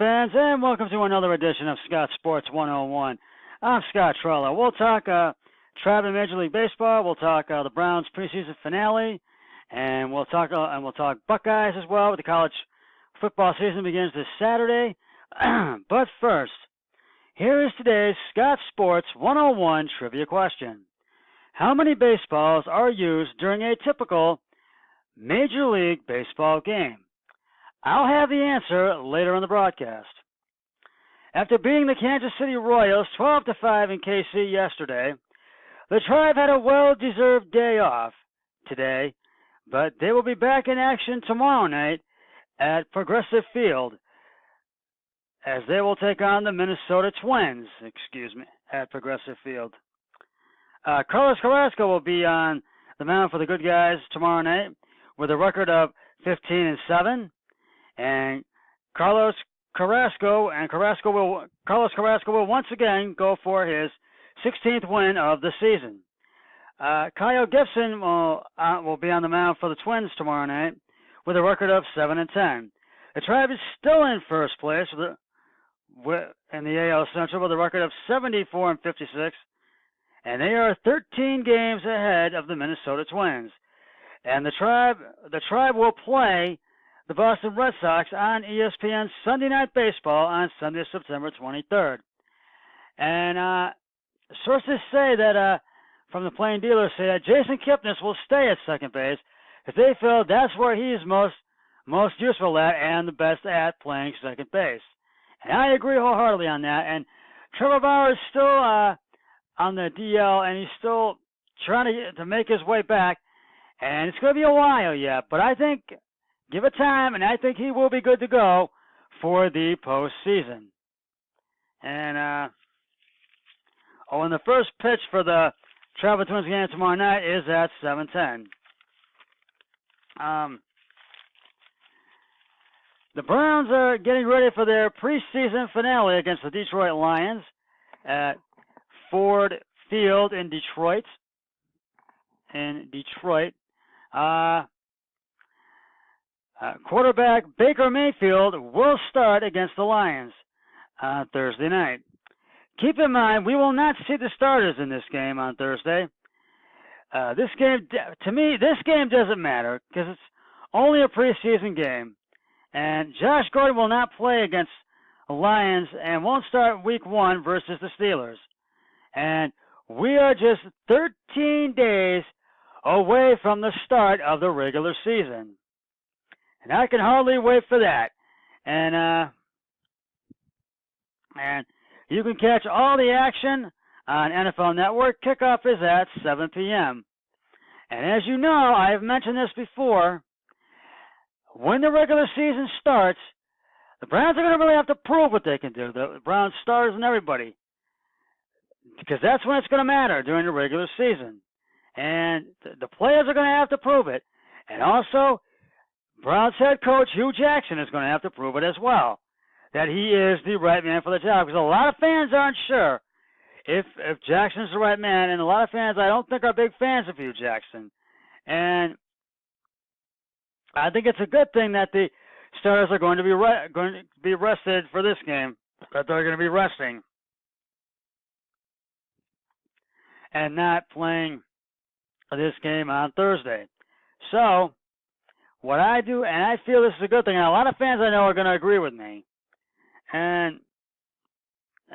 fans, and welcome to another edition of Scott Sports 101. I'm Scott Trello. We'll talk Trav in Major League Baseball. We'll talk the Browns preseason finale, and we'll talk Buckeyes as well. The college football season begins this Saturday. But first, here is today's Scott Sports 101 trivia question: how many baseballs are used during a typical Major League Baseball game? I'll have the answer later in the broadcast. After beating the Kansas City Royals 12-5 in KC yesterday, the Tribe had a well-deserved day off today, but they will be back in action tomorrow night at Progressive Field as they will take on the Minnesota Twins, at Progressive Field. Carlos Carrasco will be on the mound for the good guys tomorrow night with a record of 15-7. And Carlos Carrasco will once again go for his 16th win of the season. Kyle Gibson will be on the mound for the Twins tomorrow night with a record of 7-10. The Tribe is still in first place in the AL Central with a record of 74-56, and they are 13 games ahead of the Minnesota Twins. And the Tribe will play the Boston Red Sox on ESPN Sunday Night Baseball on Sunday, September 23rd. And sources say that, from the Plain Dealers, say that Jason Kipnis will stay at second base because they feel that's where he's most useful at and the best at playing second base. And I agree wholeheartedly on that. And Trevor Bauer is still on the DL, and he's still trying to make his way back. And it's going to be a while yet, but I think give it time, and I think he will be good to go for the postseason. And and the first pitch for the Travel Twins game tomorrow night is at 7:10. The Browns are getting ready for their preseason finale against the Detroit Lions at Ford Field in Detroit. Quarterback Baker Mayfield will start against the Lions on Thursday night. Keep in mind, we will not see the starters in this game on Thursday. This game doesn't matter because it's only a preseason game. And Josh Gordon will not play against the Lions and won't start week 1 versus the Steelers. And we are just 13 days away from the start of the regular season. And I can hardly wait for that. And you can catch all the action on NFL Network. Kickoff is at 7 p.m. And as you know, I have mentioned this before, when the regular season starts, the Browns are going to really have to prove what they can do, the Browns stars and everybody, because that's when it's going to matter during the regular season. And the players are going to have to prove it. And also, Browns head coach Hugh Jackson is going to have to prove it as well, that he is the right man for the job. Because a lot of fans aren't sure if Jackson's the right man, and a lot of fans I don't think are big fans of Hugh Jackson. And I think it's a good thing that the starters are going to be rested for this game, that they're going to be resting and not playing this game on Thursday. So what I do, and I feel this is a good thing, and a lot of fans I know are going to agree with me, and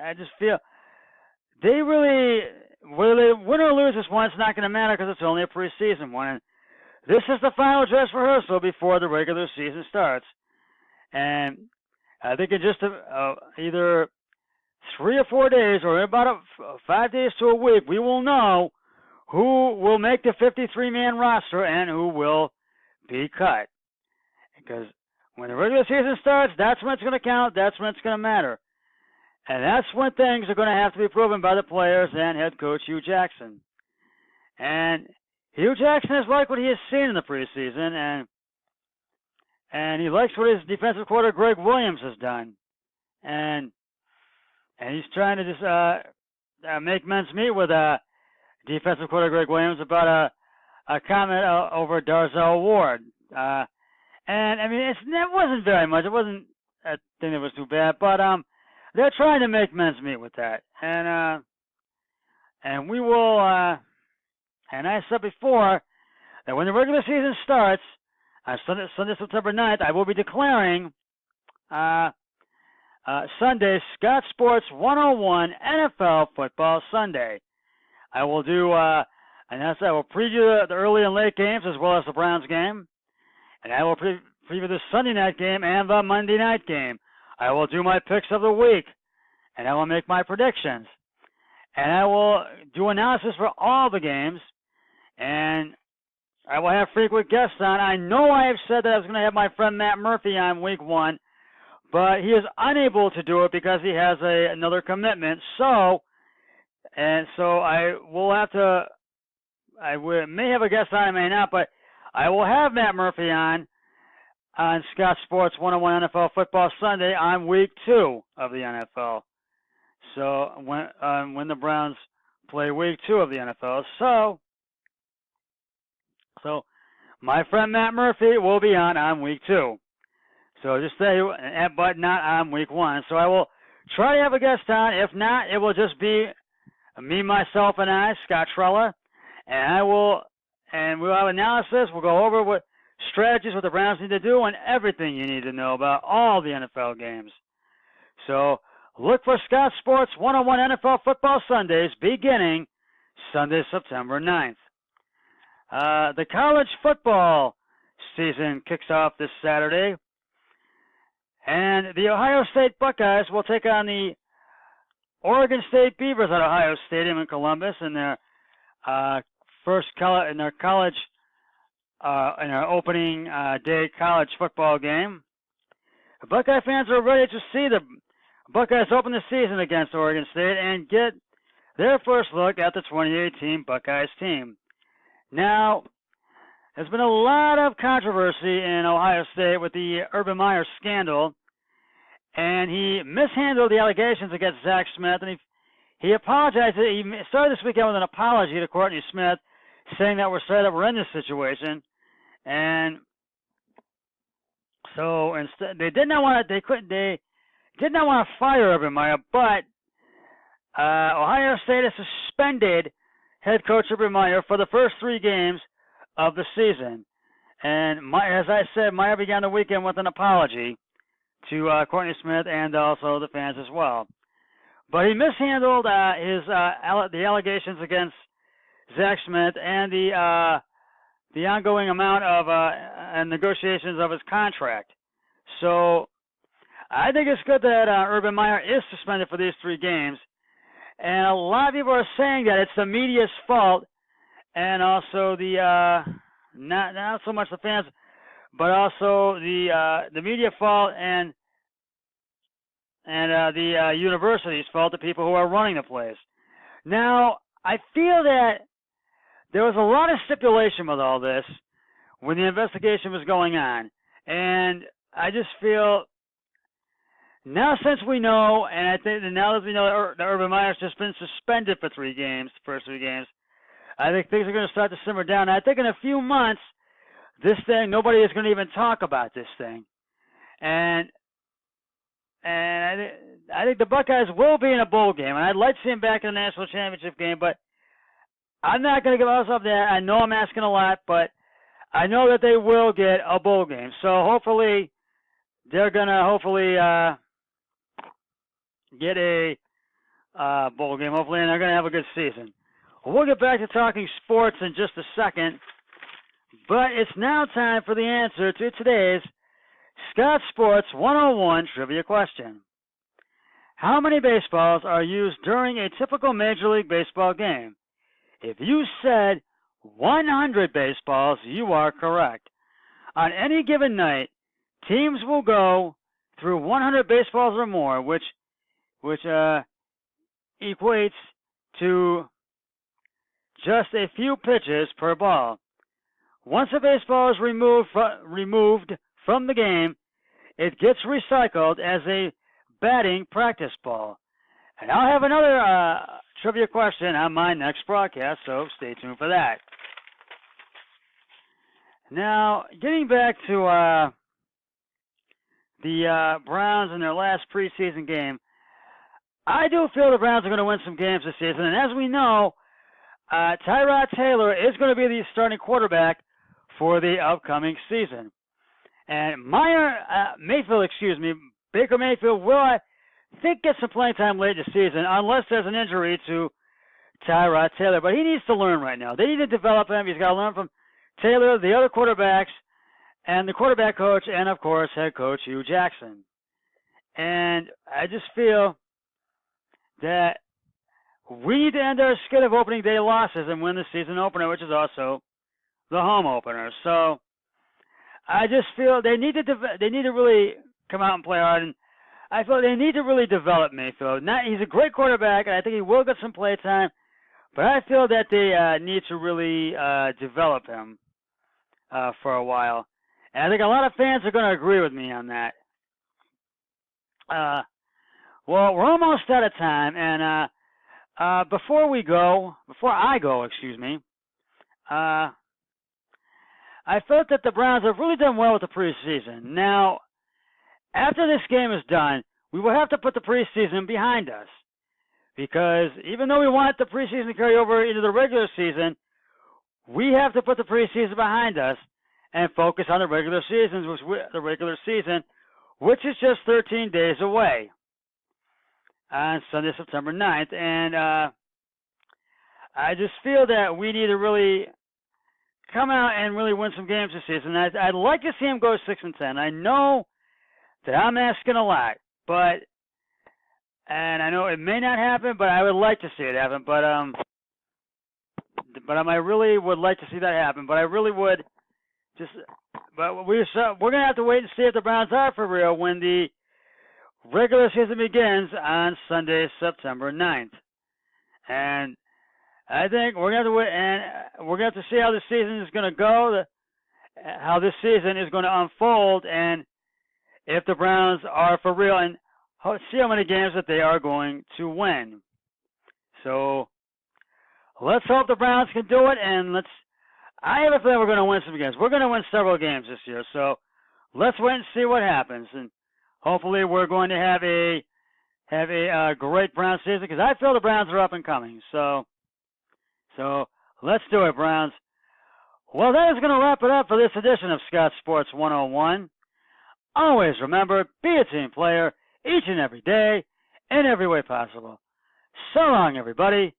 I just feel they really, whether they win or lose this one, it's not going to matter because it's only a preseason one. And this is the final dress rehearsal before the regular season starts. And I think in just either 3 or 4 days, or about 5 days to a week, we will know who will make the 53-man roster and who will be cut. Because when the regular season starts, that's when it's going to count, that's when it's going to matter. And that's when things are going to have to be proven by the players and head coach Hugh Jackson. And Hugh Jackson has liked what he has seen in the preseason, and he likes what his defensive coordinator Greg Williams has done. And he's trying to just make men's meet with defensive coordinator Greg Williams about a comment over Darzell Ward. And I mean, it wasn't very much. It wasn't think it was too bad. But they're trying to make men's meet with that, and we will. And I said before that when the regular season starts on Sunday, September 9th, I will be declaring Sunday Scott Sports 101 NFL Football Sunday. I will do, and that's I will preview the early and late games as well as the Browns game, and I will preview the Sunday night game and the Monday night game. I will do my picks of the week, and I will make my predictions, and I will do analysis for all the games, and I will have frequent guests on. I know I have said that I was going to have my friend Matt Murphy on week 1, but he is unable to do it because he has another commitment. So I will have to. May have a guest on, I may not, but I will have Matt Murphy on Scott Sports 101 NFL Football Sunday on week 2 of the NFL. So when the Browns play week 2 of the NFL, so my friend Matt Murphy will be on week 2. So just say, but not on week 1. So I will try to have a guest on. If not, it will just be me, myself, and I, Scott Trella, and we'll have analysis. We'll go over what strategies, what the Browns need to do, and everything you need to know about all the NFL games. So look for Scott Sports 101 NFL Football Sundays beginning Sunday, September 9th. The college football season kicks off this Saturday, and the Ohio State Buckeyes will take on the Oregon State Beavers at Ohio Stadium in Columbus in their in our opening day college football game. The Buckeye fans are ready to see the Buckeyes open the season against Oregon State and get their first look at the 2018 Buckeyes team. Now, there's been a lot of controversy in Ohio State with the Urban Meyer scandal, and he mishandled the allegations against Zach Smith, and he apologized. He started this weekend with an apology to Courtney Smith, saying that we're sorry that we're in this situation, and so instead they did not want to fire Urban Meyer, but Ohio State has suspended head coach Urban Meyer for the first 3 games of the season. And as I said, Meyer began the weekend with an apology to Courtney Smith and also the fans as well. But he mishandled the allegations against Zach Smith and the ongoing amount of and negotiations of his contract. So I think it's good that Urban Meyer is suspended for these 3 games. And a lot of people are saying that it's the media's fault, and also the not so much the fans, but also the media fault and the university's fault, the people who are running the place. Now, I feel that there was a lot of stipulation with all this when the investigation was going on, and I just feel now, since we know, and I think that now that we know that Urban Meyer's just been suspended for 3 games, the first 3 games, I think things are going to start to simmer down. I think in a few months, nobody is going to even talk about this thing. And I think the Buckeyes will be in a bowl game, and I'd like to see them back in the national championship game, but I'm not going to give myself that. I know I'm asking a lot, but I know that they will get a bowl game. So hopefully, they're going to get a bowl game, hopefully, and they're going to have a good season. We'll get back to talking sports in just a second, but it's now time for the answer to today's Scott Sports 101 trivia question. How many baseballs are used during a typical Major League Baseball game? If you said 100 baseballs, you are correct. On any given night, teams will go through 100 baseballs or more, which equates to just a few pitches per ball. Once a baseball is removed from the game, it gets recycled as a batting practice ball. And I'll have another trivia question on my next broadcast, so stay tuned for that. Now, getting back to the Browns in their last preseason game, I do feel the Browns are going to win some games this season. And as we know, Tyrod Taylor is going to be the starting quarterback for the upcoming season. And Baker Mayfield will, I think, get some playing time late in the season, unless there's an injury to Tyrod Taylor. But he needs to learn right now. They need to develop him. He's got to learn from Taylor, the other quarterbacks, and the quarterback coach, and, of course, head coach Hugh Jackson. And I just feel that we need to end our skid of opening day losses and win the season opener, which is also the home opener. So I just feel they need to really come out and play hard, and I feel they need to really develop Mayfield. He's a great quarterback, and I think he will get some play time, but I feel that they need to really develop him for a while. And I think a lot of fans are going to agree with me on that. Well, we're almost out of time, and before I go, I felt that the Browns have really done well with the preseason. Now, after this game is done, we will have to put the preseason behind us, because even though we want the preseason to carry over into the regular season, we have to put the preseason behind us and focus on the regular season, which is just 13 days away on Sunday, September 9th. And I just feel that we need to really come out and really win some games this season. I'd like to see him go 6-10. I know that I'm asking a lot, and I know it may not happen, but I would like to see it happen. But I really would like to see that happen. But I really would but we're gonna have to wait and see if the Browns are for real when the regular season begins on Sunday, September 9th. And I think we're gonna have to wait, and we're gonna have to see how the season is gonna go, how this season is going to unfold, and if the Browns are for real, and see how many games that they are going to win. So let's hope the Browns can do it, and I have a feeling we're going to win some games. We're going to win several games this year, so let's wait and see what happens, and hopefully we're going to have a great Browns season, because I feel the Browns are up and coming. So let's do it, Browns. Well, that is going to wrap it up for this edition of Scott Sports 101. Always remember, be a team player each and every day in every way possible. So long, everybody.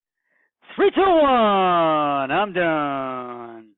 3, 2, 1. I'm done.